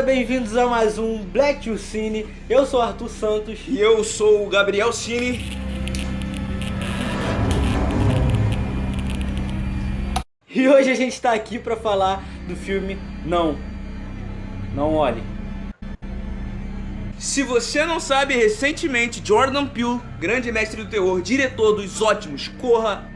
bem-vindos a mais um Black to Cine. Eu sou o Arthur Santos. E eu sou o Gabriel Cine. E hoje a gente tá aqui pra falar do filme Não Olhe. Se você não sabe, recentemente Jordan Peele, grande mestre do terror, diretor dos ótimos Corra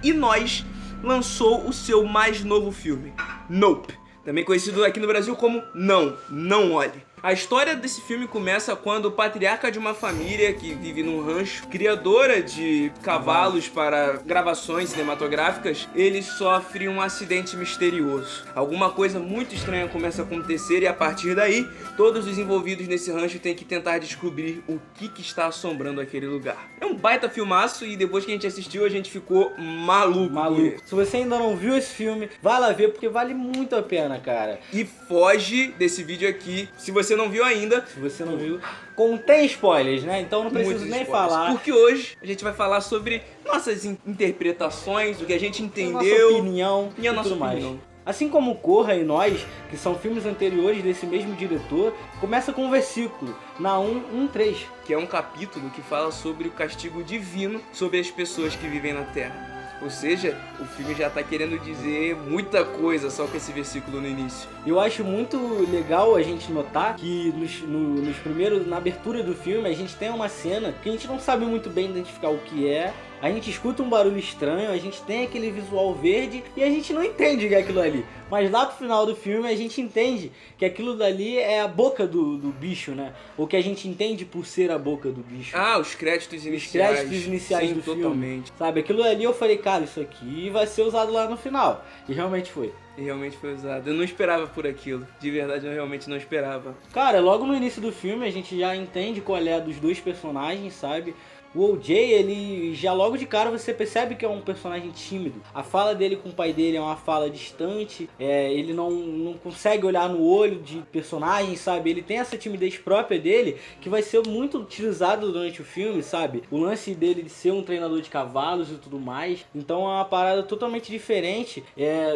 e Nós, lançou o seu mais novo filme, Nope, também conhecido aqui no Brasil como Não Olhe. A história desse filme começa quando o patriarca de uma família que vive num rancho, criadora de cavalos para gravações cinematográficas, ele sofre um acidente misterioso. Alguma coisa muito estranha começa a acontecer e a partir daí, todos os envolvidos nesse rancho têm que tentar descobrir o que está assombrando aquele lugar. É um baita filmaço e depois que a gente assistiu, a gente ficou maluco. Se você ainda não viu esse filme, vai lá ver porque vale muito a pena, cara. E foge desse vídeo aqui, se você não viu ainda. Se você não viu, contém spoilers, né? Então não preciso nem falar. Porque hoje a gente vai falar sobre nossas interpretações, o que a gente entendeu, nossa opinião e a nossa tudo opinião. Mais. Assim como Corra e Nós, que são filmes anteriores desse mesmo diretor, começa com um versículo, Naum 1:3. Que é um capítulo que fala sobre o castigo divino sobre as pessoas que vivem na Terra. Ou seja, o filme já tá querendo dizer muita coisa só com esse versículo no início. Eu acho muito legal a gente notar que nos primeiros, na abertura do filme, a gente tem uma cena que a gente não sabe muito bem identificar o que é. A gente escuta um barulho estranho, a gente tem aquele visual verde e a gente não entende o que é aquilo ali. Mas lá pro final do filme a gente entende que aquilo dali é a boca do bicho, né? O que a gente entende por ser a boca do bicho. Ah, os créditos iniciais. Os créditos iniciais do totalmente. filme. Sabe, aquilo ali eu falei, cara, isso aqui vai ser usado lá no final. E realmente foi. E realmente foi usado. Eu não esperava por aquilo. De verdade, eu realmente não esperava. Cara, logo no início do filme a gente já entende qual é a dos dois personagens, sabe? O O.J., ele já logo de cara você percebe que é um personagem tímido. A fala dele com o pai dele é uma fala distante, ele não consegue olhar no olho de personagem, sabe? Ele tem essa timidez própria dele que vai ser muito utilizado durante o filme, sabe? O lance dele de ser um treinador de cavalos e tudo mais. Então é uma parada totalmente diferente.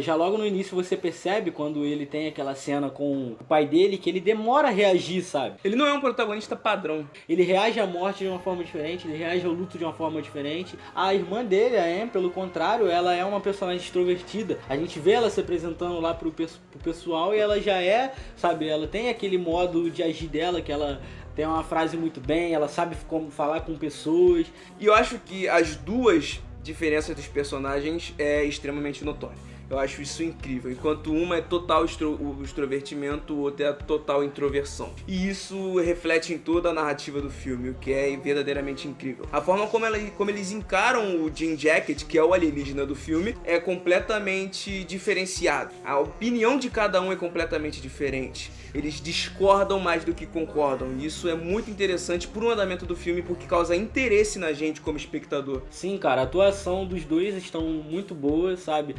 Já logo no início você percebe quando ele tem aquela cena com o pai dele que ele demora a reagir, sabe? Ele não é um protagonista padrão. Ele reage à morte de uma forma diferente, ele reage ao luto de uma forma diferente. A irmã dele, a Anne, pelo contrário, ela é uma personagem extrovertida. A gente vê ela se apresentando lá pro pessoal e ela já é, sabe, ela tem aquele modo de agir dela, que ela tem uma frase muito bem, ela sabe como falar com pessoas. E eu acho que as duas diferenças dos personagens é extremamente notória. Eu acho isso incrível. Enquanto uma é total extrovertimento, o outro é a total introversão. E isso reflete em toda a narrativa do filme, o que é verdadeiramente incrível. A forma como eles encaram o Jean Jacket, que é o alienígena do filme, é completamente diferenciado. A opinião de cada um é completamente diferente. Eles discordam mais do que concordam. E isso é muito interessante por um andamento do filme, porque causa interesse na gente como espectador. Sim, cara, a atuação dos dois estão muito boa, sabe?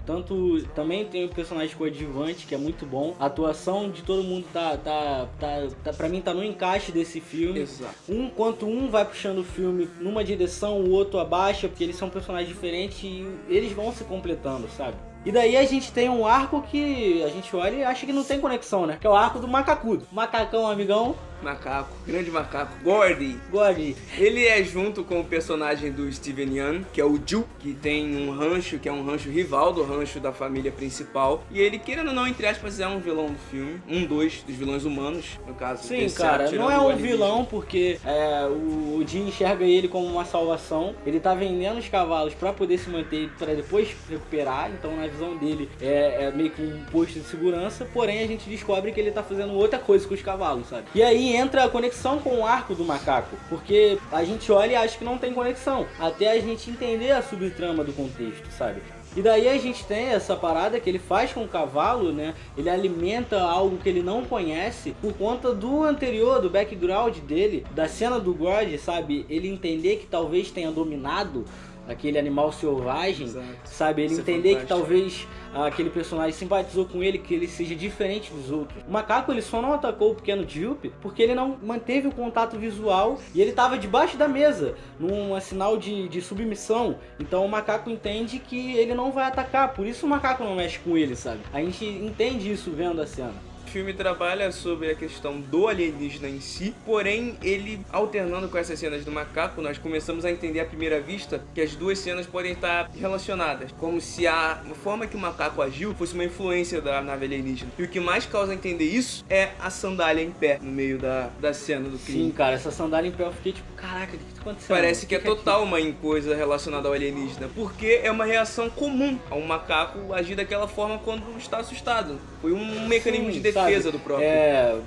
Também tem o personagem coadjuvante, que é muito bom. A atuação de todo mundo pra mim tá no encaixe desse filme. Exato. Enquanto um vai puxando o filme numa direção, o outro abaixa, porque eles são personagens diferentes e eles vão se completando, sabe? E daí a gente tem um arco que a gente olha e acha que não tem conexão, né? Que é o arco do macacudo. Macacão, amigão. Macaco, grande macaco, Gordy. Ele é junto com o personagem do Steven Yeun, que é o Ju, que tem um rancho, que é um rancho rival do rancho da família principal. E ele, querendo ou não, entre aspas, é um vilão do filme. Dos vilões humanos, no caso. Sim, cara, não é um vilão porque o Jim enxerga ele como uma salvação. Ele tá vendendo os cavalos pra poder se manter, pra depois recuperar. Então, na visão dele, é meio que um posto de segurança. Porém, a gente descobre que ele tá fazendo outra coisa com os cavalos, sabe? E aí entra a conexão com o arco do macaco, porque a gente olha e acha que não tem conexão, até a gente entender a subtrama do contexto, sabe? E daí a gente tem essa parada que ele faz com o cavalo, né? Ele alimenta algo que ele não conhece por conta do anterior, do background dele, da cena do God, sabe? Ele entender que talvez tenha dominado aquele animal selvagem, exato, sabe? Ele entender que talvez aquele personagem simpatizou com ele, que ele seja diferente dos outros. O macaco, ele só não atacou o pequeno Jupe porque ele não manteve o contato visual e ele estava debaixo da mesa, num sinal de submissão. Então o macaco entende que ele não vai atacar, por isso o macaco não mexe com ele, sabe? A gente entende isso vendo a cena. O filme trabalha sobre a questão do alienígena em si, porém ele, alternando com essas cenas do macaco, nós começamos a entender à primeira vista que as duas cenas podem estar relacionadas, como se a forma que o macaco agiu fosse uma influência da nave alienígena. E o que mais causa entender isso é a sandália em pé no meio da cena do crime. Sim, cara, essa sandália em pé eu fiquei tipo, caraca, o que tá acontecendo? Parece que é total uma coisa relacionada ao alienígena, porque é uma reação comum a um macaco agir daquela forma quando está assustado. Foi um mecanismo de defesa, sabe, do próprio.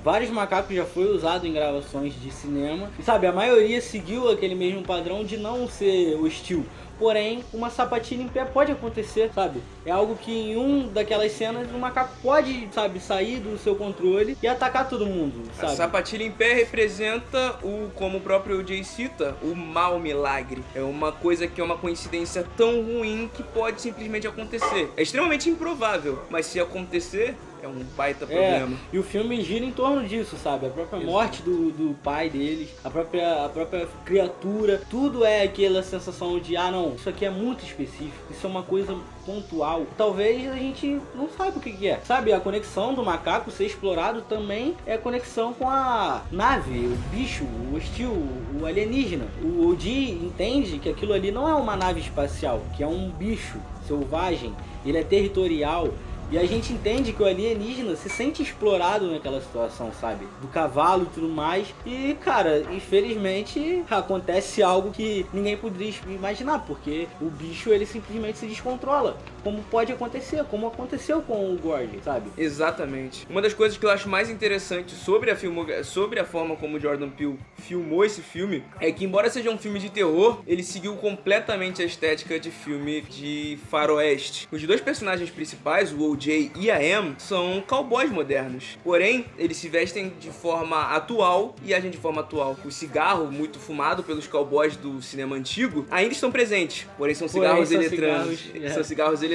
Vários macacos já foi usado em gravações de cinema. E sabe, a maioria seguiu aquele mesmo padrão de não ser hostil. Porém, uma sapatilha em pé pode acontecer, sabe? É algo que em daquelas cenas o macaco pode, sabe, sair do seu controle e atacar todo mundo, sabe? A sapatilha em pé representa como o próprio Jay cita, o mau milagre. É uma coisa que é uma coincidência tão ruim que pode simplesmente acontecer. É extremamente improvável, mas se acontecer, é um baita problema. E o filme gira em torno disso, sabe? A própria morte do pai deles, a própria criatura, tudo é aquela sensação de, não, isso aqui é muito específico, isso é uma coisa pontual. Talvez a gente não saiba o que é. Sabe, a conexão do macaco ser explorado também é a conexão com a nave, o bicho, o hostil, o alienígena. O Oji entende que aquilo ali não é uma nave espacial, que é um bicho selvagem, ele é territorial. E a gente entende que o alienígena se sente explorado naquela situação, sabe? Do cavalo e tudo mais. E, cara, infelizmente acontece algo que ninguém poderia imaginar, porque o bicho, ele simplesmente se descontrola. Como pode acontecer, como aconteceu com o Gord, sabe? Exatamente. Uma das coisas que eu acho mais interessante sobre a forma como o Jordan Peele filmou esse filme é que, embora seja um filme de terror, ele seguiu completamente a estética de filme de faroeste. Os dois personagens principais, o O.J. e a Em, são cowboys modernos. Porém, eles se vestem de forma atual e agem de forma atual. O cigarro, muito fumado pelos cowboys do cinema antigo, ainda estão presentes. Porém, são cigarros eletrônicos. São cigarros eletrônicos.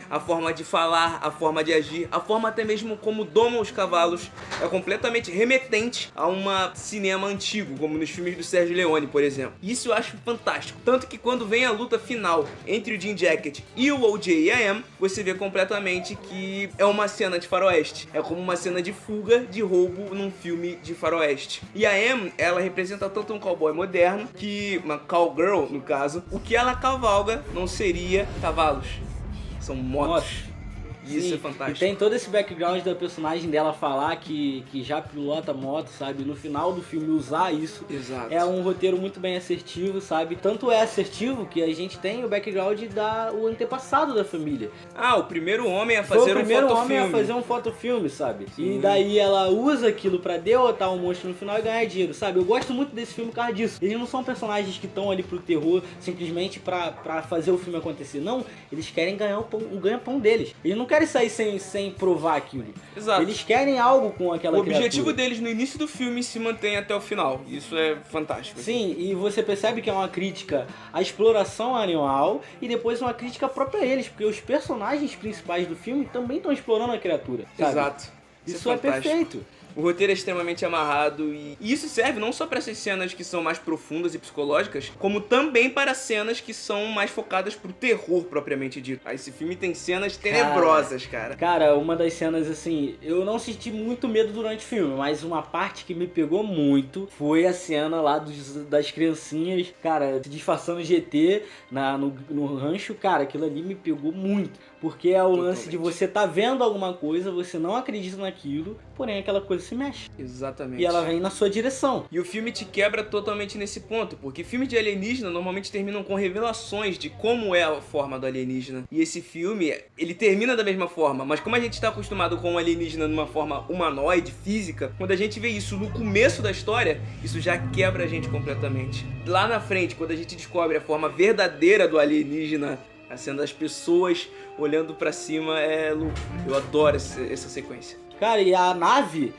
A forma de falar, a forma de agir, a forma até mesmo como domam os cavalos é completamente remetente a um cinema antigo, como nos filmes do Sergio Leone, por exemplo. Isso eu acho fantástico. Tanto que quando vem a luta final entre o Jean Jacket e o O.J. e a Em, você vê completamente que é uma cena de faroeste. É como uma cena de fuga, de roubo num filme de faroeste. E a Em, ela representa tanto um cowboy moderno, que uma cowgirl, no caso, o que ela cavalga não seria cavalos, são motos. Isso Sim, é fantástico. E tem todo esse background da personagem dela falar que já pilota moto, sabe? No final do filme usar isso. Exato. É um roteiro muito bem assertivo, sabe? Tanto é assertivo que a gente tem o background o antepassado da família. O primeiro homem a fazer um fotofilme, sabe? Sim. E daí ela usa aquilo pra derrotar o monstro no final e ganhar dinheiro, sabe? Eu gosto muito desse filme por causa disso. Eles não são personagens que estão ali pro terror simplesmente pra fazer o filme acontecer. Não, eles querem ganhar o ganha-pão deles. Eles não querem sair sem provar aquilo. Exato. Eles querem algo com aquela criatura. O objetivo deles no início do filme se mantém até o final. Isso é fantástico. Sim, e você percebe que é uma crítica à exploração animal e depois uma crítica própria a eles, porque os personagens principais do filme também estão explorando a criatura, sabe? Exato. Isso é perfeito. O roteiro é extremamente amarrado e isso serve não só para essas cenas que são mais profundas e psicológicas, como também para cenas que são mais focadas pro terror propriamente dito. Esse filme tem cenas tenebrosas, cara. Cara, uma das cenas, assim, eu não senti muito medo durante o filme, mas uma parte que me pegou muito foi a cena lá das criancinhas, cara, se disfarçando de ET no rancho. Cara, aquilo ali me pegou muito. Porque é o lance de você tá vendo alguma coisa, você não acredita naquilo, porém aquela coisa se mexe. Exatamente. E ela vem na sua direção. E o filme te quebra totalmente nesse ponto, porque filmes de alienígena normalmente terminam com revelações de como é a forma do alienígena. E esse filme, ele termina da mesma forma, mas como a gente tá acostumado com o alienígena numa forma humanoide, física, quando a gente vê isso no começo da história, isso já quebra a gente completamente. Lá na frente, quando a gente descobre a forma verdadeira do alienígena, a cena das pessoas olhando pra cima, é louco. Eu adoro essa sequência. Cara, e a nave,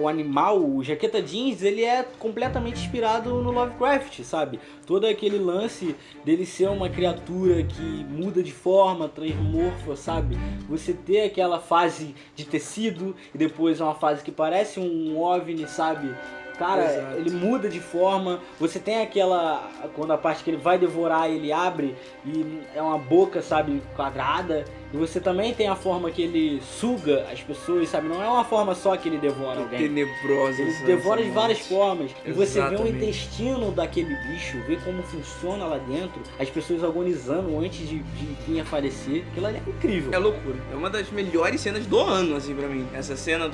o animal, o Jaqueta Jeans, ele é completamente inspirado no Lovecraft, sabe? Todo aquele lance dele ser uma criatura que muda de forma, transmorfa, sabe? Você ter aquela fase de tecido e depois uma fase que parece um OVNI, sabe? Cara, exato. Ele muda de forma, você tem aquela, quando a parte que ele vai devorar, ele abre e é uma boca, sabe, quadrada, E você também tem a forma que ele suga as pessoas, sabe? Não é uma forma só que ele devora alguém. Tenebrosa. Ele devora de várias formas. E você vê o Exatamente. intestino daquele bicho, vê como funciona lá dentro, as pessoas agonizando antes de vir a falecer. Aquilo ali é incrível. É loucura. É uma das melhores cenas do ano, assim, pra mim. Essa cena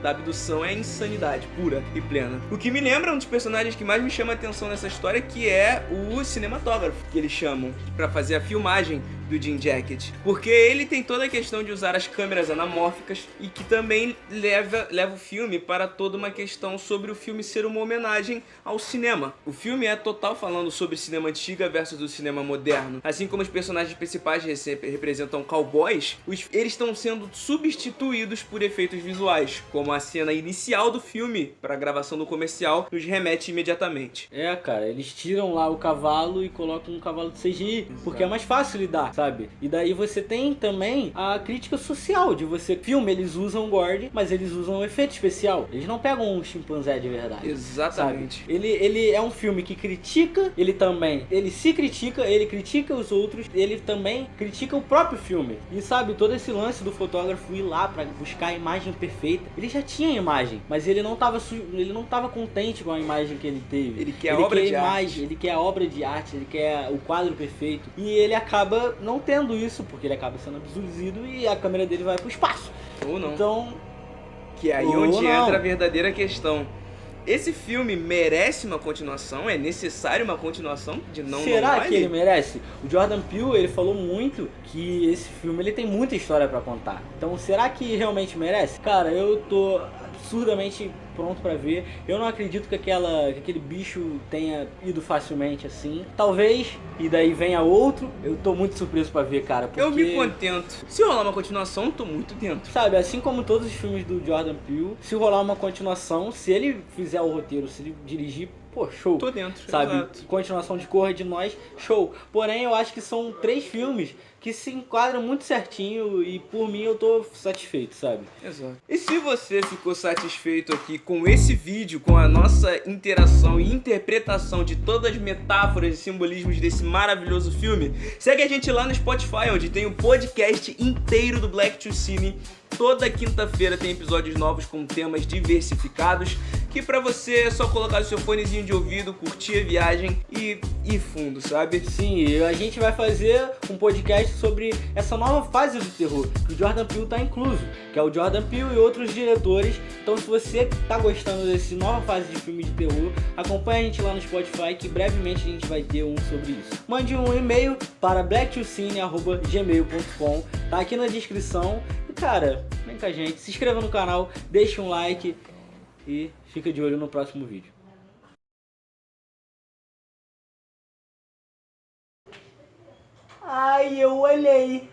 da abdução é insanidade pura e plena. O que me lembra um dos personagens que mais me chama a atenção nessa história, que é o cinematógrafo, que eles chamam pra fazer a filmagem do Jim Jacket. Porque ele tem toda a questão de usar as câmeras anamórficas e que também leva o filme para toda uma questão sobre o filme ser uma homenagem ao cinema. O filme é total falando sobre cinema antiga versus o cinema moderno. Assim como os personagens principais representam cowboys, eles estão sendo substituídos por efeitos visuais, como a cena inicial do filme para a gravação do comercial nos remete imediatamente. É, cara, eles tiram lá o cavalo e colocam um cavalo de CGI, porque é mais fácil lidar, sabe? E daí você tem também a crítica social de você... Filme, eles usam gore, mas eles usam um efeito especial. Eles não pegam um chimpanzé de verdade. Exatamente. Sabe? Ele é um filme que critica, ele se critica, ele critica os outros, ele também critica o próprio filme. E sabe, todo esse lance do fotógrafo ir lá pra buscar a imagem perfeita, ele já tinha a imagem, mas ele não tava contente com a imagem que ele teve. Ele quer a obra de arte. Ele quer a obra de arte, ele quer o quadro perfeito. E ele acaba não tendo isso, porque ele acaba sendo abduzido e a câmera dele vai pro espaço. Ou não. Então... Que é aí onde entra a verdadeira questão. Esse filme merece uma continuação? É necessário uma continuação de não Será que ele merece? O Jordan Peele, ele falou muito que esse filme ele tem muita história pra contar. Então, será que realmente merece? Cara, eu tô absurdamente pronto pra ver. Eu não acredito que aquele bicho tenha ido facilmente assim. Talvez, e daí venha outro. Eu tô muito surpreso pra ver, cara. Porque... Eu me contento. Se rolar uma continuação, eu tô muito dentro. Sabe, assim como todos os filmes do Jordan Peele, se rolar uma continuação, se ele fizer o roteiro, se ele dirigir, pô, show. Tô dentro, sabe? Exato. Continuação de Corra de Nós, show. Porém, eu acho que são 3 filmes que se enquadram muito certinho e por mim eu tô satisfeito, sabe? Exato. E se você ficou satisfeito aqui com esse vídeo, com a nossa interação e interpretação de todas as metáforas e simbolismos desse maravilhoso filme, segue a gente lá no Spotify, onde tem o podcast inteiro do Black to Cine. Toda quinta-feira tem episódios novos com temas diversificados, que pra você é só colocar o seu fonezinho de ouvido, curtir a viagem e ir fundo, sabe? Sim, e a gente vai fazer um podcast sobre essa nova fase do terror, que o Jordan Peele tá incluso, que é o Jordan Peele e outros diretores. Então se você tá gostando dessa nova fase de filme de terror, acompanha a gente lá no Spotify, que brevemente a gente vai ter um sobre isso. Mande um e-mail para blacktocine@gmail.com, tá aqui na descrição. E cara, vem com a gente, se inscreva no canal, deixe um like e fica de olho no próximo vídeo. Ai, eu olhei.